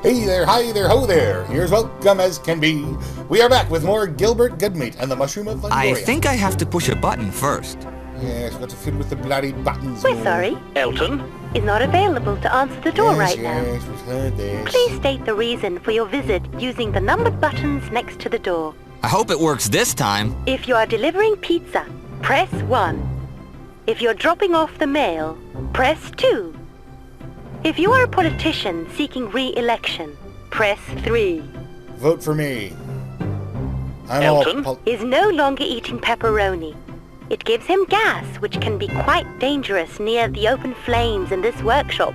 Hey there, hi there, ho there. Here's welcome as can be. We are back with more Gilbert, Goodmate, and the Mushroom of Phungoria. I think I have to push a button first. Yes, got to fiddle with the bloody buttons. We're sorry. Elton? Is not available to answer the door right now. Yes, we've heard this. Please state the reason for your visit using the numbered buttons next to the door. I hope it works this time. If you are delivering pizza, press 1. If you're dropping off the mail, press 2. If you are a politician seeking re-election, press 3. Vote for me. I'm Elton? Is no longer eating pepperoni. It gives him gas, which can be quite dangerous near the open flames in this workshop.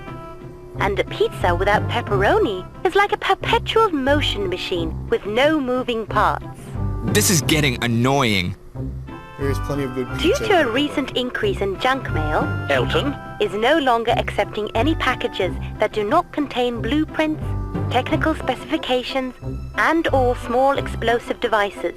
And a pizza without pepperoni is like a perpetual motion machine with no moving parts. This is getting annoying. There's plenty of good Due pizza. to a recent increase in junk mail, Elton? is no longer accepting any packages that do not contain blueprints, technical specifications, and/or small explosive devices.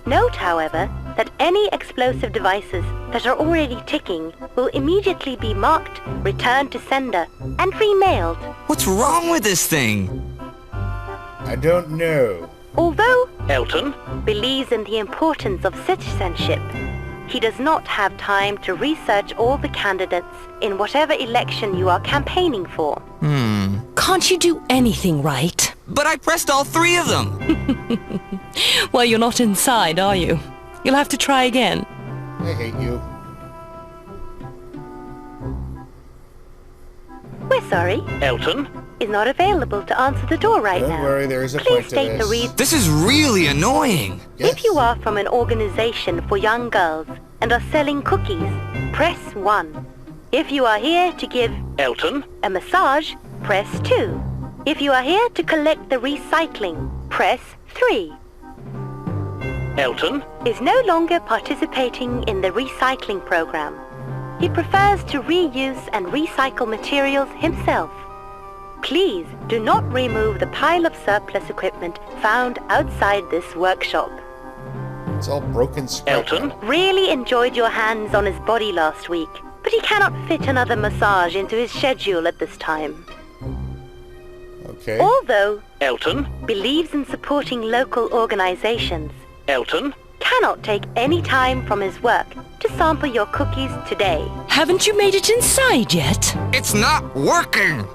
Note, however, that any explosive devices that are already ticking will immediately be marked, returned to sender, and remailed. What's wrong with this thing? I don't know. Although Elton? believes in the importance of citizenship, he does not have time to research all the candidates in whatever election you are campaigning for. Can't you do anything right? But I pressed all 3 of them. Well, you're not inside, are you? You'll have to try again. I hate you. We're sorry. Elton? Is not available to answer the door right Don't now. worry, there is a Please point to state the this. reason. This is really annoying. Yes. If you are from an organization for young girls and are selling cookies, press 1. If you are here to give Elton? a massage, press 2. If you are here to collect the recycling, press 3. Elton? Is no longer participating in the recycling program. He prefers to reuse and recycle materials himself. Please do not remove the pile of surplus equipment found outside this workshop. It's all broken scrap. Elton? Really enjoyed your hands on his body last week, but he cannot fit another massage into his schedule at this time. Okay. Although Elton? believes in supporting local organizations, Elton? cannot take any time from his work to sample your cookies today. Haven't you made it inside yet? It's not working.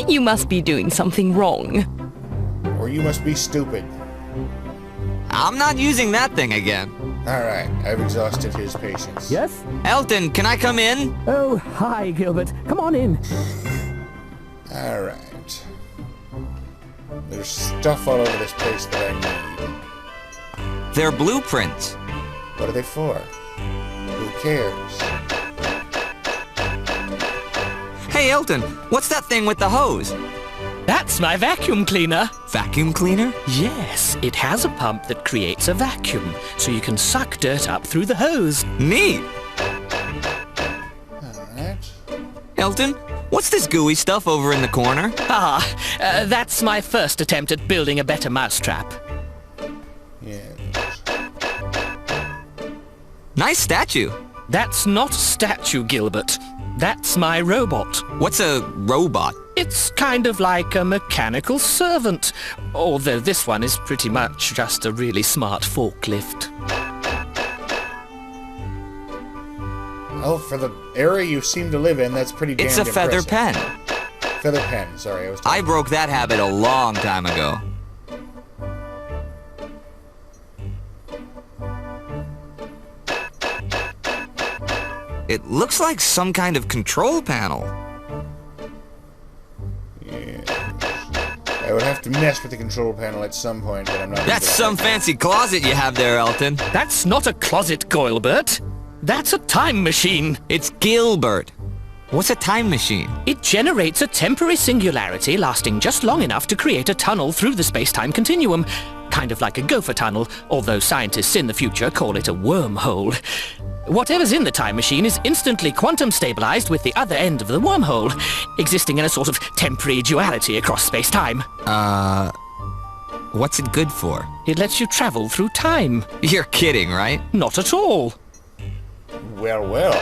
You must be doing something wrong. Or you must be stupid. I'm not using that thing again. Alright, I've exhausted his patience. Yes? Elton, can I come in? Oh, hi, Gilbert. Come on in. Alright. There's stuff all over this place that I need. They're blueprints. What are they for? Who cares? Hey, Elton, what's that thing with the hose? That's my vacuum cleaner. Vacuum cleaner? Yes, it has a pump that creates a vacuum, so you can suck dirt up through the hose. Neat. Alright. Elton, what's this gooey stuff over in the corner? That's my first attempt at building a better mousetrap. Yes. Nice statue. That's not a statue, Gilbert. That's my robot. What's a robot? It's kind of like a mechanical servant, although this one is pretty much just a really smart forklift. Oh, for the area you seem to live in, that's pretty damn It's a feather impressive. pen. Feather pen, sorry. I broke that habit a long time ago. It looks like some kind of control panel. Yes. I would have to mess with the control panel at some point, but I'm not... That's some fancy closet you have there, Elton. That's not a closet, Gilbert. That's a time machine. It's Gilbert. What's a time machine? It generates a temporary singularity lasting just long enough to create a tunnel through the space-time continuum. Kind of like a gopher tunnel, although scientists in the future call it a wormhole. Whatever's in the time machine is instantly quantum stabilized with the other end of the wormhole, existing in a sort of temporary duality across space-time. What's it good for? It lets you travel through time. You're kidding, right? Not at all. Well, well.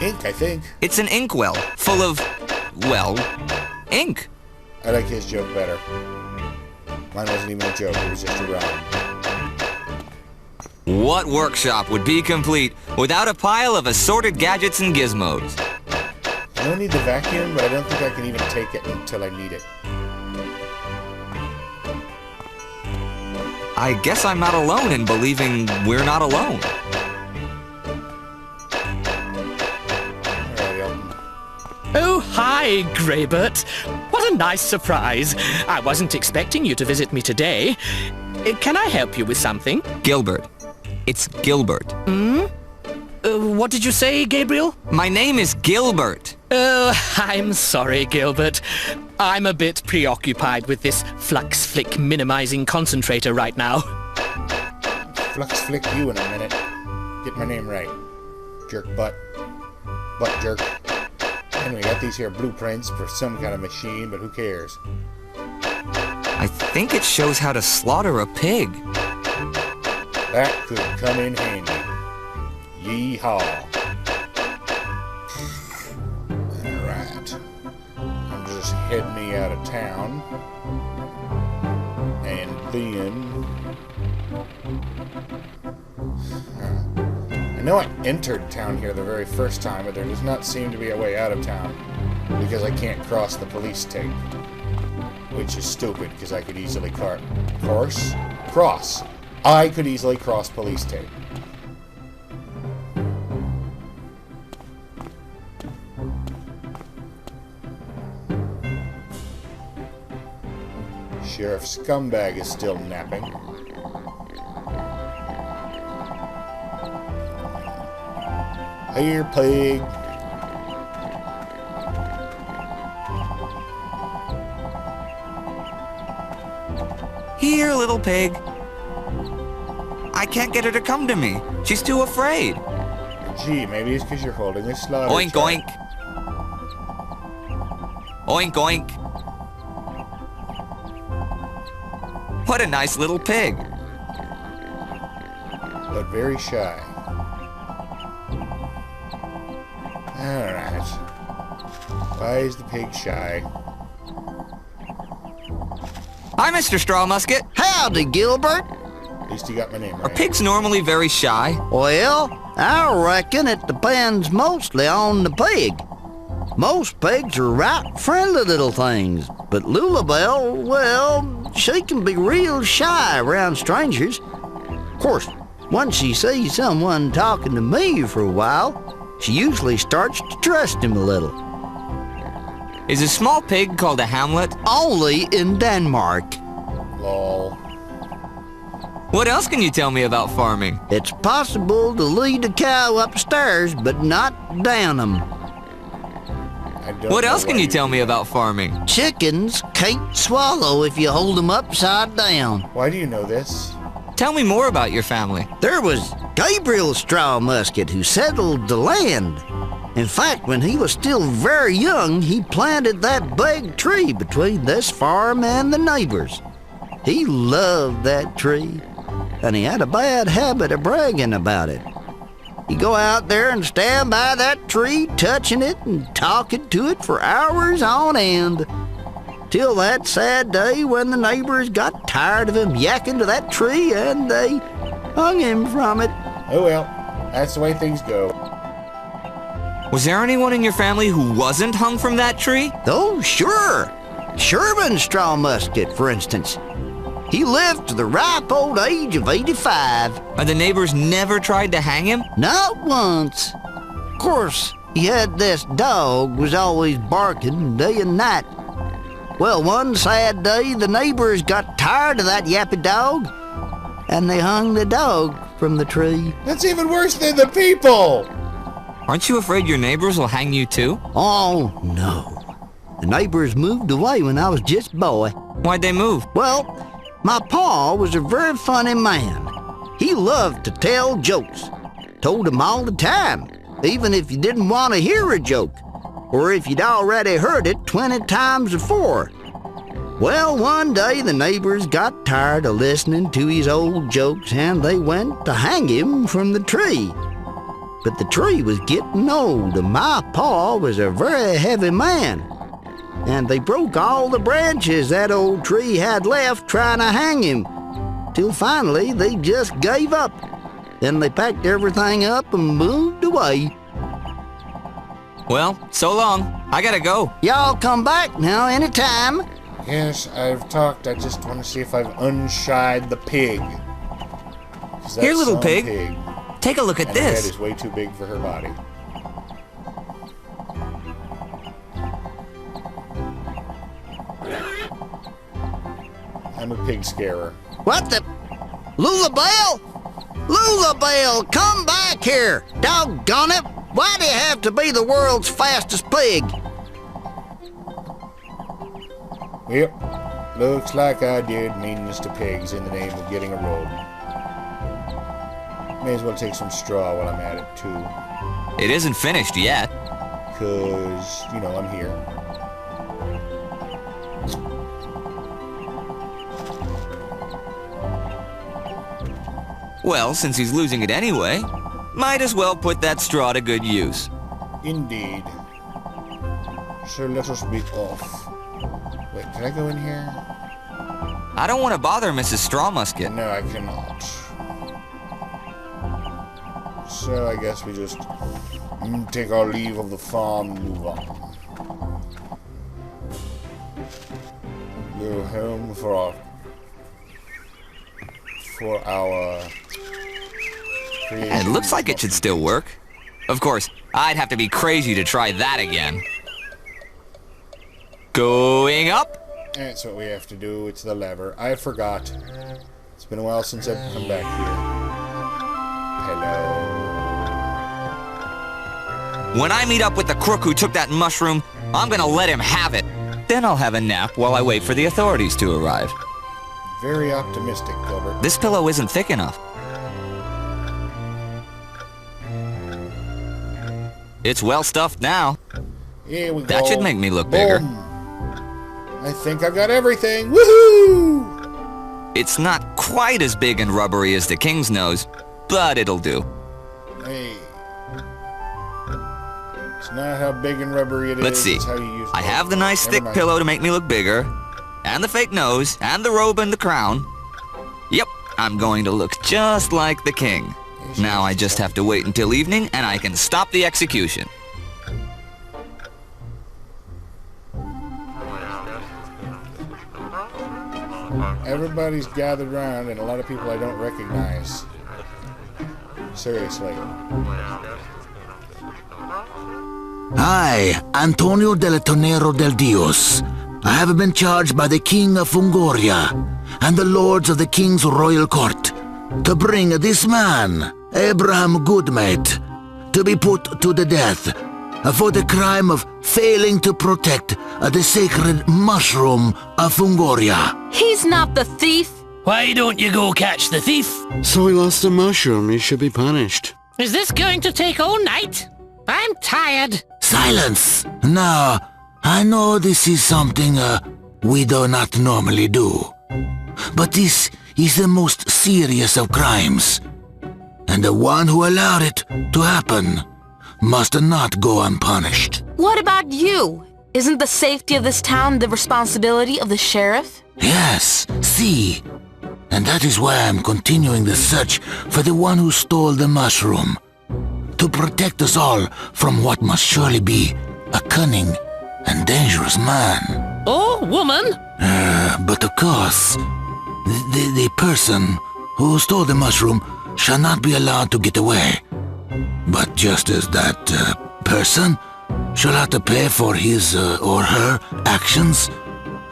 Ink, I think. It's an inkwell full of well, ink. I like his joke better. Mine wasn't even a joke, it was just a rhyme. What workshop would be complete without a pile of assorted gadgets and gizmos? I don't need the vacuum, but I don't think I can even take it until I need it. I guess I'm not alone in believing we're not alone. Alright, Elton. Oh, hi, Gilbert. What a nice surprise. I wasn't expecting you to visit me today. Can I help you with something? Gilbert. It's Gilbert. What did you say, Gabriel? My name is Gilbert. Oh, I'm sorry, Gilbert. I'm a bit preoccupied with this flux flick minimizing concentrator right now. Flux flick you in a minute. Get my name right. Jerk butt. Butt jerk. And we got these here blueprints for some kind of machine, but who cares? I think it shows how to slaughter a pig. That could come in handy. Yeehaw. Alright. I'm just heading me out of town. And then... I know I entered town here the very first time, but there does not seem to be a way out of town. Because I can't cross the police tape. Which is stupid, because I could easily cross. I could easily cross police tape. Sheriff Scumbag is still napping. Here, pig. Here, little pig. I can't get her to come to me. She's too afraid. Gee, maybe it's because you're holding a slaughter. Oink, oink. Oink, oink. What a nice little pig. But very shy. Alright. Why is the pig shy? Hi, Mr. Straw Musket. Howdy, Gilbert. At least you got my name Are right. pigs normally very shy? Well, I reckon it depends mostly on the pig. Most pigs are right friendly little things, but Lulabelle, well, she can be real shy around strangers. Of course, once she sees someone talking to me for a while, she usually starts to trust him a little. Is a small pig called a hamlet? Only in Denmark. Lol. What else can you tell me about farming? It's possible to lead a cow upstairs, but not down 'em. I don't What know else can why you tell me about farming? Chickens can't swallow if you hold them upside down. Why do you know this? Tell me more about your family. There was Gabriel Straw Musket who settled the land. In fact, when he was still very young, he planted that big tree between this farm and the neighbors. He loved that tree, and he had a bad habit of bragging about it. He'd go out there and stand by that tree, touching it and talking to it for hours on end. Till that sad day when the neighbors got tired of him yakking to that tree and they hung him from it. Oh well, that's the way things go. Was there anyone in your family who wasn't hung from that tree? Oh, sure. Sherman Straw Musket, for instance. He lived to the ripe old age of 85. Or the neighbors never tried to hang him? Not once. Of course, he had this dog was always barking day and night. Well, one sad day, the neighbors got tired of that yappy dog, and they hung the dog from the tree. That's even worse than the people! Aren't you afraid your neighbors will hang you too? Oh, no. The neighbors moved away when I was just a boy. Why'd they move? Well, my pa was a very funny man. He loved to tell jokes. Told them all the time, even if you didn't want to hear a joke, or if you'd already heard it 20 times before. Well, one day the neighbors got tired of listening to his old jokes and they went to hang him from the tree. But the tree was getting old and my pa was a very heavy man. and they broke all the branches that old tree had left trying to hang him, till finally they just gave up. Then they packed everything up and moved away. Well, so long. I gotta go. Y'all come back now anytime. Yes, I've talked. I just want to see if I've unshied the pig. Here, little pig. Take a look at Her this. head is way too big for her body. I'm a pig scarer. What the? Lulabelle? Lulabelle, come back here! Doggone it! Why do you have to be the world's fastest pig? Yep, looks like I did meanness to pigs in the name of getting a robe. May as well take some straw while I'm at it, too. It isn't finished yet. 'Cause, you know, I'm here. Well, since he's losing it anyway, might as well put that straw to good use. Indeed. So let us be off. Wait, can I go in here? I don't want to bother Mrs. Straw Musket. No, I cannot. So I guess we just take our leave of the farm and move on. Go home for our It looks like it should still work. Of course, I'd have to be crazy to try that again. Going up. That's what we have to do. It's the lever. I forgot. It's been a while since I've come back here. Hello. When I meet up with the crook who took that mushroom, I'm gonna let him have it. Then I'll have a nap while I wait for the authorities to arrive. Very optimistic, Gilbert. This pillow isn't thick enough. It's well stuffed now. Here we go. That should make me look bigger. Boom. I think I've got everything. Woohoo! It's not quite as big and rubbery as the king's nose, but it'll do. Hey. It's not how big and rubbery it is. Let's see. It's how you use it. I have the nice Never thick mind. pillow to make me look bigger, and the fake nose, and the robe and the crown. Yep, I'm going to look just like the king. Now I just have to wait until evening, and I can stop the execution. Everybody's gathered around, and a lot of people I don't recognize. Seriously. I, Antonio del Tonero del Dios, I have been charged by the King of Phungoria and the lords of the King's royal court to bring this man, Abraham Goodmate, to be put to the death for the crime of failing to protect the sacred mushroom of Phungoria. He's not the thief. Why don't you go catch the thief? So he lost a mushroom. He should be punished. Is this going to take all night? I'm tired. Silence! Now, I know this is something we do not normally do, but this is the most serious of crimes, and the one who allowed it to happen must not go unpunished. What about you? Isn't the safety of this town the responsibility of the sheriff? Yes, see, and that is why I'm continuing the search for the one who stole the mushroom, to protect us all from what must surely be a cunning and dangerous man. Oh, woman? But of course, the person who stole the mushroom shall not be allowed to get away. But just as that person shall have to pay for his or her actions,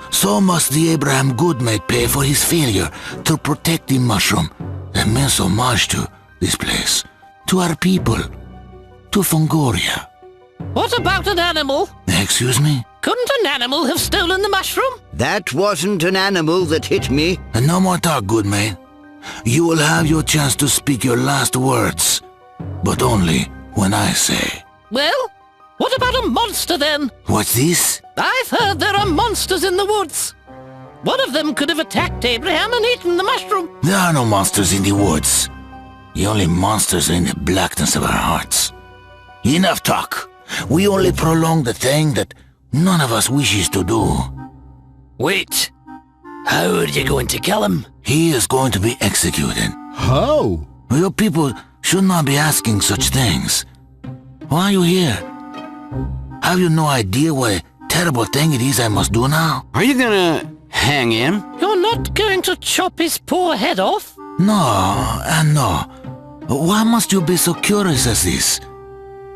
so must the Abraham Goodmate pay for his failure to protect the mushroom and means homage to this place, to our people, to Phungoria. What about an animal? Excuse me? Couldn't an animal have stolen the mushroom? That wasn't an animal that hit me. And no more talk, Goodmate. You will have your chance to speak your last words, but only when I say. Well, what about a monster then? What's this? I've heard there are monsters in the woods. One of them could have attacked Abraham and eaten the mushroom. There are no monsters in the woods. The only monsters are in the blackness of our hearts. Enough talk. We only prolong the thing that none of us wishes to do. Wait. How are you going to kill him? He is going to be executed. How? Your people should not be asking such things. Why are you here? Have you no idea what terrible thing it is I must do now? Are you gonna hang him? You're not going to chop his poor head off? No, and no. Why must you be so curious as this?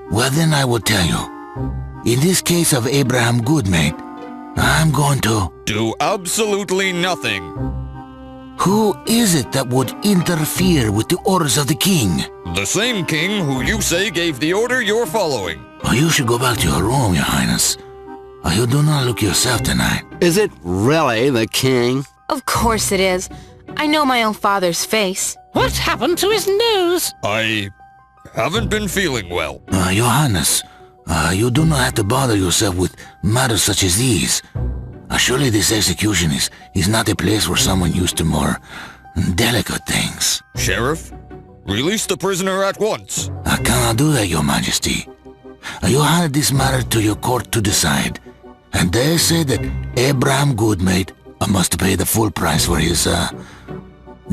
Well, then I will tell you. In this case of Abraham Goodmate, I'm going to... do absolutely nothing. Who is it that would interfere with the orders of the king? The same king who you say gave the order you're following. Well, you should go back to your room, Your Highness. You do not look yourself tonight. Is it really the king? Of course it is. I know my own father's face. What happened to his nose? I haven't been feeling well. Your Highness, you do not have to bother yourself with matters such as these. Surely this execution is not a place for someone used to more delicate things. Sheriff, release the prisoner at once. I cannot do that, Your Majesty. You handed this matter to your court to decide, and they say that Abraham Goodmate must pay the full price for his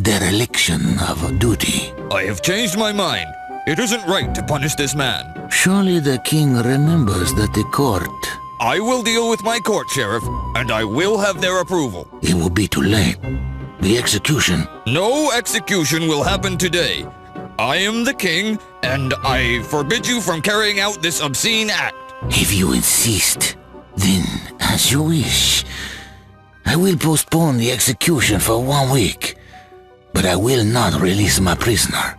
dereliction of duty. I have changed my mind. It isn't right to punish this man. Surely the king remembers that the court... I will deal with my court, Sheriff, and I will have their approval. It will be too late. The execution... No execution will happen today. I am the king, and I forbid you from carrying out this obscene act. If you insist, then as you wish. I will postpone the execution for 1 week, but I will not release my prisoner.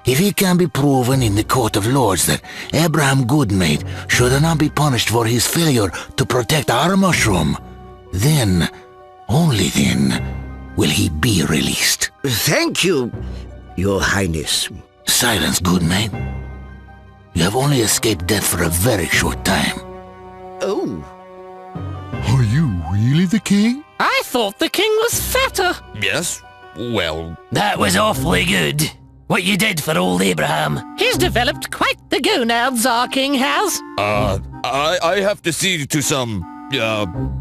If it can be proven in the Court of Lords that Abraham Goodmate should not be punished for his failure to protect our mushroom, then, only then, will he be released. Thank you, Your Highness. Silence, Goodmate. You have only escaped death for a very short time. Oh. Are you really the king? I thought the king was fatter. Yes, well... That was awfully good. What you did for old Abraham. He's developed quite the gonads, our king has. I have to see to some,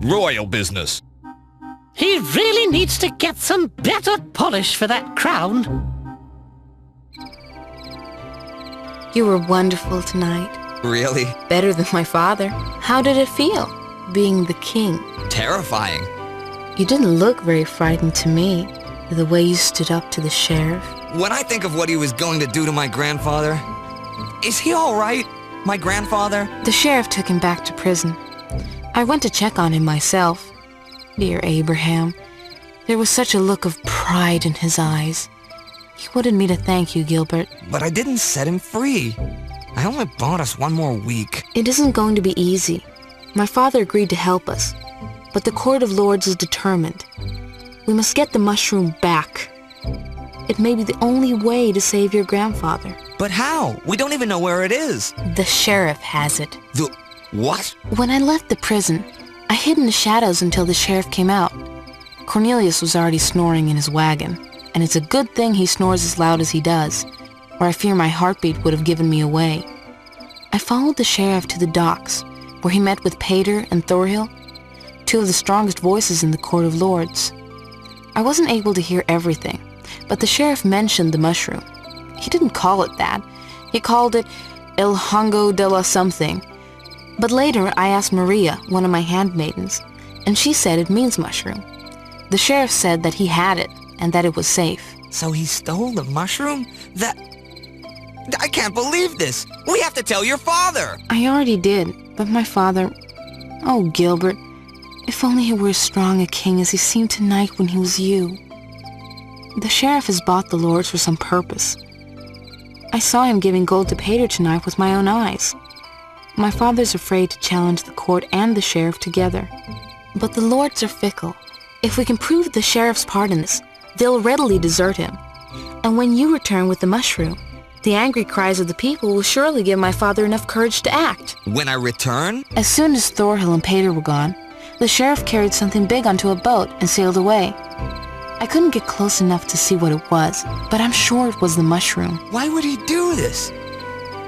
royal business. He really needs to get some better polish for that crown. You were wonderful tonight. Really? Better than my father. How did it feel, being the king? Terrifying. You didn't look very frightened to me, the way you stood up to the sheriff. When I think of what he was going to do to my grandfather, is he all right, my grandfather? The sheriff took him back to prison. I went to check on him myself. Dear Abraham, there was such a look of pride in his eyes. He wanted me to thank you, Gilbert. But I didn't set him free. I only bought us 1 more week. It isn't going to be easy. My father agreed to help us, but the Court of Lords is determined. We must get the mushroom back. It may be the only way to save your grandfather. But how? We don't even know where it is. The sheriff has it. The what? When I left the prison, I hid in the shadows until the sheriff came out. Cornelius was already snoring in his wagon, and it's a good thing he snores as loud as he does, or I fear my heartbeat would have given me away. I followed the sheriff to the docks, where he met with Pater and Thorhill, 2 of the strongest voices in the Court of Lords. I wasn't able to hear everything, but the sheriff mentioned the mushroom. He didn't call it that. He called it El Hongo de la something. But later I asked Maria, one of my handmaidens, and she said it means mushroom. The sheriff said that he had it, and that it was safe. So he stole the mushroom? That... I can't believe this! We have to tell your father! I already did, but my father... Oh, Gilbert, if only he were as strong a king as he seemed tonight when he was you. The sheriff has bought the lords for some purpose. I saw him giving gold to Pater tonight with my own eyes. My father's afraid to challenge the court and the sheriff together. But the lords are fickle. If we can prove the sheriff's part in this, they'll readily desert him. And when you return with the mushroom, the angry cries of the people will surely give my father enough courage to act. When I return? As soon as Thorhill and Pater were gone, the sheriff carried something big onto a boat and sailed away. I couldn't get close enough to see what it was, but I'm sure it was the mushroom. Why would he do this?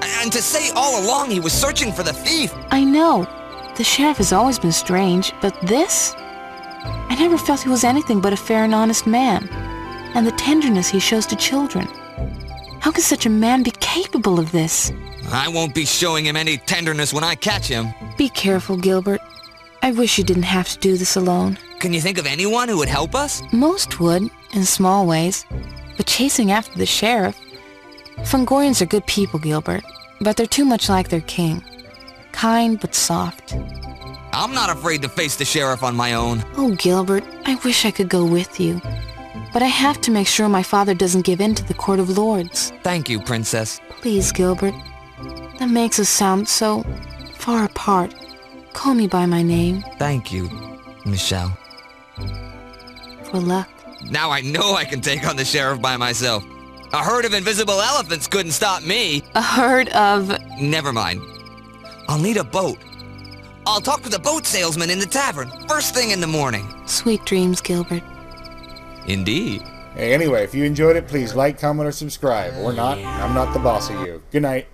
And to say all along he was searching for the thief. I know. The sheriff has always been strange, but this? I never felt he was anything but a fair and honest man. And the tenderness he shows to children. How can such a man be capable of this? I won't be showing him any tenderness when I catch him. Be careful, Gilbert. I wish you didn't have to do this alone. Can you think of anyone who would help us? Most would, in small ways. But chasing after the sheriff... Phungorians are good people, Gilbert. But they're too much like their king. Kind but soft. I'm not afraid to face the sheriff on my own. Oh, Gilbert, I wish I could go with you. But I have to make sure my father doesn't give in to the Court of Lords. Thank you, Princess. Please, Gilbert. That makes us sound so far apart. Call me by my name. Thank you, Michelle. For luck. Now I know I can take on the sheriff by myself. A herd of invisible elephants couldn't stop me. A herd of... Never mind. I'll need a boat. I'll talk to the boat salesman in the tavern, first thing in the morning. Sweet dreams, Gilbert. Indeed. Hey, anyway, if you enjoyed it, please like, comment, or subscribe. Or not. I'm not the boss of you. Good night.